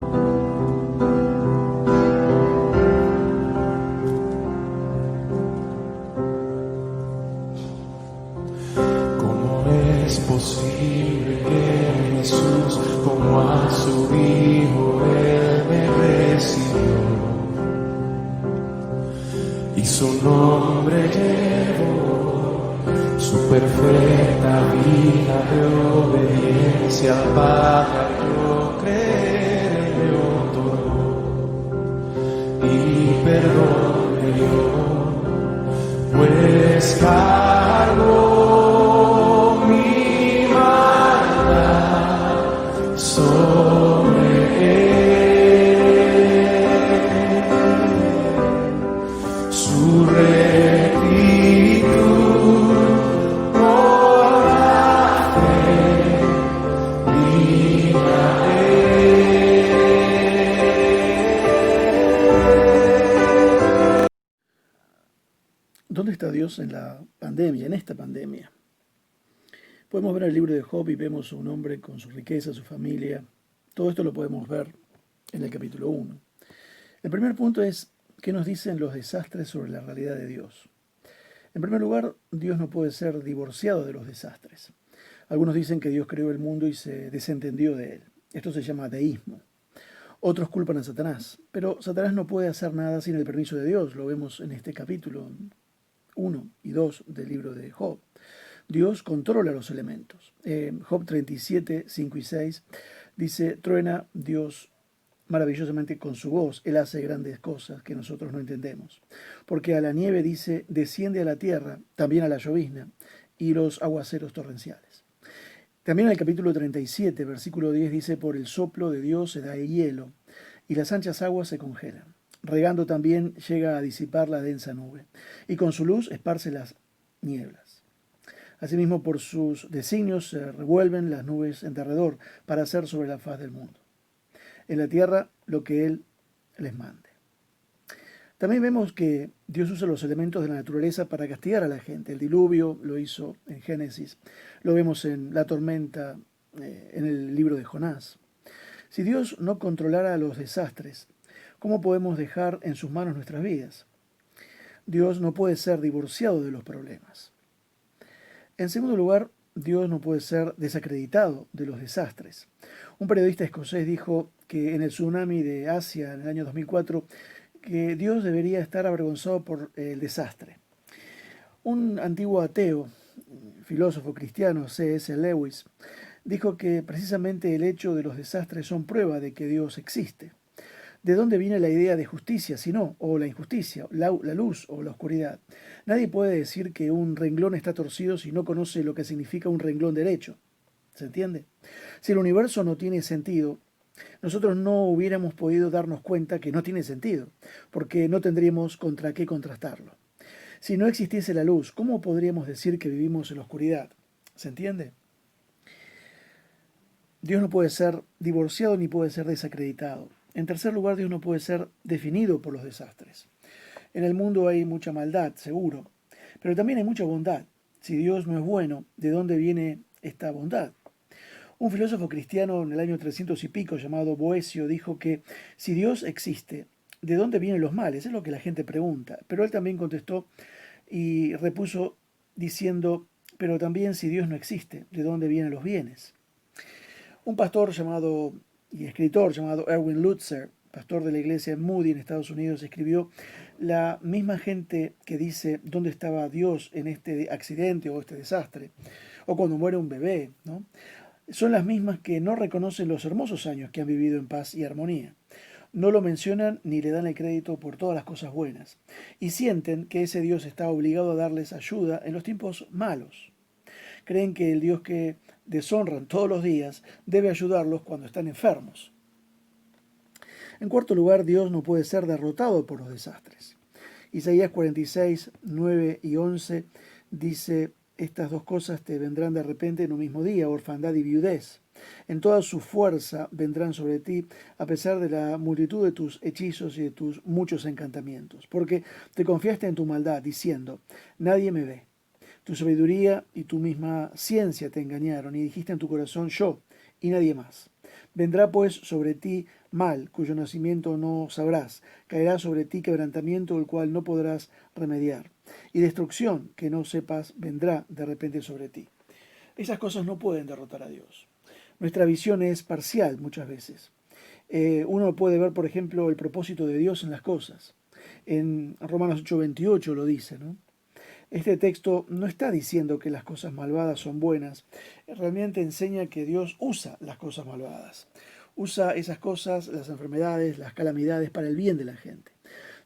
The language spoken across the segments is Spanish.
¿Cómo es posible que Jesús, como a su Hijo, Él me recibió? Y su nombre llevó, su perfecta vida de obediencia al Padre, yo creeré, me otorgó y perdón me dio, pues cargó mi maldad sobre él. Su rectitud por la fe libra él. ¿Dónde está Dios en la pandemia, en esta pandemia? Podemos ver el libro de Job y vemos a un hombre con su riqueza, su familia. Todo esto lo podemos ver en el capítulo 1. El primer punto es qué nos dicen los desastres sobre la realidad de Dios. En primer lugar, Dios no puede ser divorciado de los desastres. Algunos dicen que Dios creó el mundo y se desentendió de él. Esto se llama deísmo. Otros culpan a Satanás, pero Satanás no puede hacer nada sin el permiso de Dios. Lo vemos en este capítulo 1 y 2 del libro de Job. Dios controla los elementos. Job 37, 5 y 6 dice, truena Dios maravillosamente con su voz, Él hace grandes cosas que nosotros no entendemos. Porque a la nieve dice, desciende a la tierra, también a la llovizna, y los aguaceros torrenciales. También en el capítulo 37, versículo 10 dice, por el soplo de Dios se da el hielo, y las anchas aguas se congelan. Regando también llega a disipar la densa nube, y con su luz esparce las nieblas. Asimismo, por sus designios se revuelven las nubes en derredor para hacer sobre la faz del mundo. En la tierra lo que Él les mande. También vemos que Dios usa los elementos de la naturaleza para castigar a la gente. El diluvio lo hizo en Génesis, lo vemos en la tormenta, en el libro de Jonás. Si Dios no controlara los desastres, ¿cómo podemos dejar en sus manos nuestras vidas? Dios no puede ser divorciado de los problemas. En segundo lugar, Dios no puede ser desacreditado de los desastres. Un periodista escocés dijo que en el tsunami de Asia en el año 2004, que Dios debería estar avergonzado por el desastre. Un antiguo ateo, filósofo cristiano, C.S. Lewis, dijo que precisamente el hecho de los desastres son prueba de que Dios existe. ¿De dónde viene la idea de justicia, si no, o la injusticia, la luz o la oscuridad? Nadie puede decir que un renglón está torcido si no conoce lo que significa un renglón derecho. ¿Se entiende? Si el universo no tiene sentido, nosotros no hubiéramos podido darnos cuenta que no tiene sentido, porque no tendríamos contra qué contrastarlo. Si no existiese la luz, ¿cómo podríamos decir que vivimos en la oscuridad? ¿Se entiende? Dios no puede ser divorciado ni puede ser desacreditado. En tercer lugar, Dios no puede ser definido por los desastres. En el mundo hay mucha maldad, seguro, pero también hay mucha bondad. Si Dios no es bueno, ¿de dónde viene esta bondad? Un filósofo cristiano en el año 300 y pico llamado Boecio dijo que si Dios existe, ¿de dónde vienen los males? Es lo que la gente pregunta. Pero él también contestó y repuso diciendo, pero también si Dios no existe, ¿de dónde vienen los bienes? Un pastor y escritor llamado Erwin Lutzer, pastor de la iglesia en Moody en Estados Unidos, escribió, la misma gente que dice dónde estaba Dios en este accidente o este desastre, o cuando muere un bebé, ¿no? Son las mismas que no reconocen los hermosos años que han vivido en paz y armonía. No lo mencionan ni le dan el crédito por todas las cosas buenas, y sienten que ese Dios está obligado a darles ayuda en los tiempos malos. Creen que el Dios que deshonran todos los días debe ayudarlos cuando están enfermos. En cuarto lugar, Dios no puede ser derrotado por los desastres. Isaías 46, 9 y 11 dice, estas dos cosas te vendrán de repente en un mismo día, orfandad y viudez. En toda su fuerza vendrán sobre ti, a pesar de la multitud de tus hechizos y de tus muchos encantamientos. Porque te confiaste en tu maldad, diciendo, nadie me ve. Tu sabiduría y tu misma ciencia te engañaron, y dijiste en tu corazón, yo, y nadie más. Vendrá pues sobre ti mal, cuyo nacimiento no sabrás. Caerá sobre ti quebrantamiento, el cual no podrás remediar. Y destrucción que no sepas vendrá de repente sobre ti. Esas cosas no pueden derrotar a Dios. Nuestra visión es parcial muchas veces. Uno puede ver, por ejemplo, el propósito de Dios en las cosas. En Romanos 8:28 lo dice, ¿no? Este texto no está diciendo que las cosas malvadas son buenas, realmente enseña que Dios usa las cosas malvadas. Usa esas cosas, las enfermedades, las calamidades para el bien de la gente.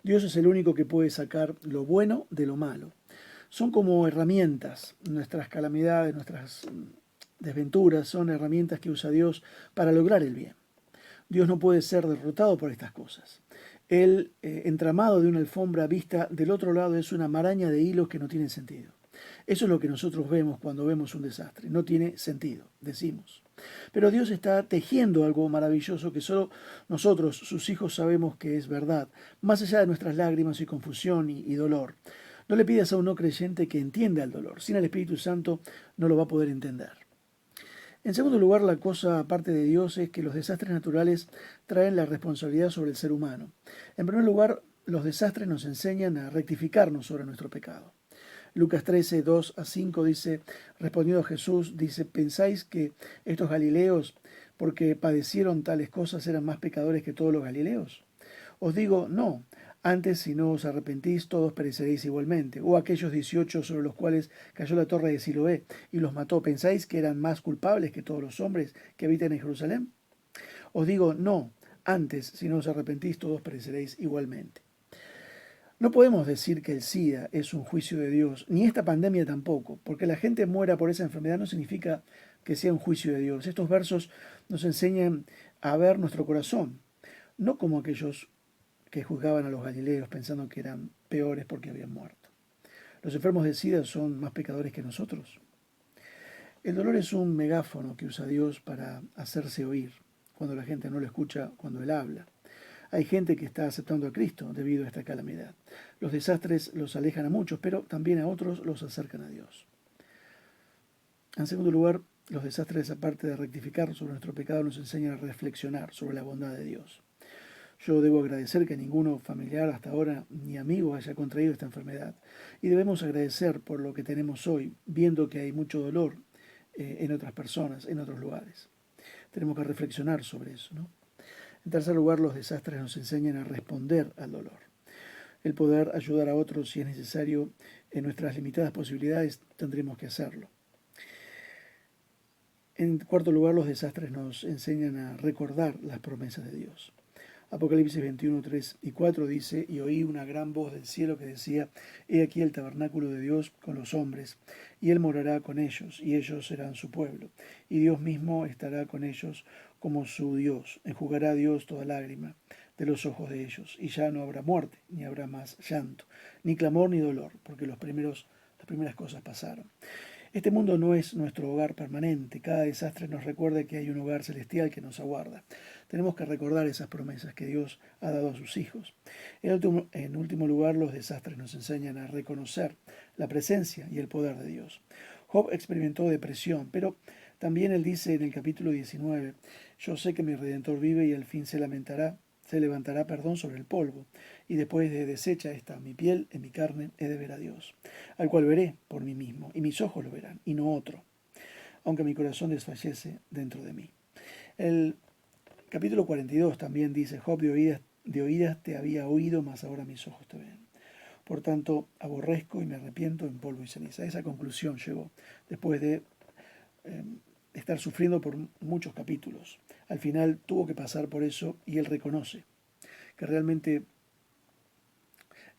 Dios es el único que puede sacar lo bueno de lo malo. Son como herramientas, nuestras calamidades, nuestras desventuras, son herramientas que usa Dios para lograr el bien. Dios no puede ser derrotado por estas cosas. El entramado de una alfombra vista del otro lado es una maraña de hilos que no tienen sentido. Eso es lo que nosotros vemos cuando vemos un desastre. No tiene sentido, decimos. Pero Dios está tejiendo algo maravilloso que solo nosotros, sus hijos, sabemos que es verdad, más allá de nuestras lágrimas y confusión y dolor. No le pidas a un no creyente que entienda el dolor. Sin el Espíritu Santo no lo va a poder entender. En segundo lugar, la cosa aparte de Dios es que los desastres naturales traen la responsabilidad sobre el ser humano. En primer lugar, los desastres nos enseñan a rectificarnos sobre nuestro pecado. Lucas 13, 2 a 5 dice, respondiendo Jesús, dice, ¿pensáis que estos galileos, porque padecieron tales cosas, eran más pecadores que todos los galileos? Os digo, no. Antes, si no os arrepentís, todos pereceréis igualmente. O aquellos 18 sobre los cuales cayó la torre de Siloé y los mató, ¿pensáis que eran más culpables que todos los hombres que habitan en Jerusalén? Os digo, no. Antes, si no os arrepentís, todos pereceréis igualmente. No podemos decir que el SIDA es un juicio de Dios, ni esta pandemia tampoco, porque la gente muera por esa enfermedad no significa que sea un juicio de Dios. Estos versos nos enseñan a ver nuestro corazón, no como aquellos que juzgaban a los galileos pensando que eran peores porque habían muerto. Los enfermos de SIDA son más pecadores que nosotros. El dolor es un megáfono que usa Dios para hacerse oír cuando la gente no lo escucha cuando Él habla. Hay gente que está aceptando a Cristo debido a esta calamidad. Los desastres los alejan a muchos, pero también a otros los acercan a Dios. En segundo lugar, los desastres, aparte de rectificar sobre nuestro pecado, nos enseñan a reflexionar sobre la bondad de Dios. Yo debo agradecer que ninguno familiar hasta ahora ni amigo haya contraído esta enfermedad. Y debemos agradecer por lo que tenemos hoy, viendo que hay mucho dolor en otras personas, en otros lugares. Tenemos que reflexionar sobre eso, ¿no? En tercer lugar, los desastres nos enseñan a responder al dolor. El poder ayudar a otros si es necesario en nuestras limitadas posibilidades, tendremos que hacerlo. En cuarto lugar, los desastres nos enseñan a recordar las promesas de Dios. Apocalipsis 21, 3 y 4 dice, y oí una gran voz del cielo que decía, he aquí el tabernáculo de Dios con los hombres, y Él morará con ellos, y ellos serán su pueblo, y Dios mismo estará con ellos como su Dios, enjugará a Dios toda lágrima de los ojos de ellos, y ya no habrá muerte, ni habrá más llanto, ni clamor ni dolor, porque las primeras cosas pasaron. Este mundo no es nuestro hogar permanente. Cada desastre nos recuerda que hay un hogar celestial que nos aguarda. Tenemos que recordar esas promesas que Dios ha dado a sus hijos. En último lugar, los desastres nos enseñan a reconocer la presencia y el poder de Dios. Job experimentó depresión, pero también él dice en el capítulo 19, yo sé que mi Redentor vive y al fin se levantará sobre el polvo, y después de deshecha está mi piel, en mi carne he de ver a Dios, al cual veré por mí mismo, y mis ojos lo verán, y no otro, aunque mi corazón desfallece dentro de mí. El capítulo 42 también dice, Job, de oídas te había oído, mas ahora mis ojos te ven. Por tanto, aborrezco y me arrepiento en polvo y ceniza. Esa conclusión llegó después de estar sufriendo por muchos capítulos. Al final tuvo que pasar por eso y él reconoce que realmente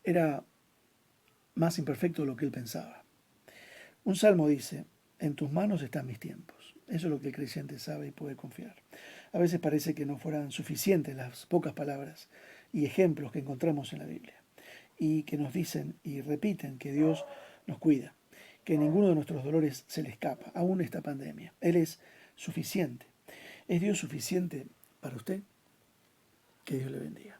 era más imperfecto de lo que él pensaba. Un salmo dice, en tus manos están mis tiempos. Eso es lo que el creyente sabe y puede confiar. A veces parece que no fueran suficientes las pocas palabras y ejemplos que encontramos en la Biblia y que nos dicen y repiten que Dios nos cuida, que ninguno de nuestros dolores se le escapa, aún esta pandemia. Él es suficiente. ¿Es Dios suficiente para usted? Que Dios le bendiga.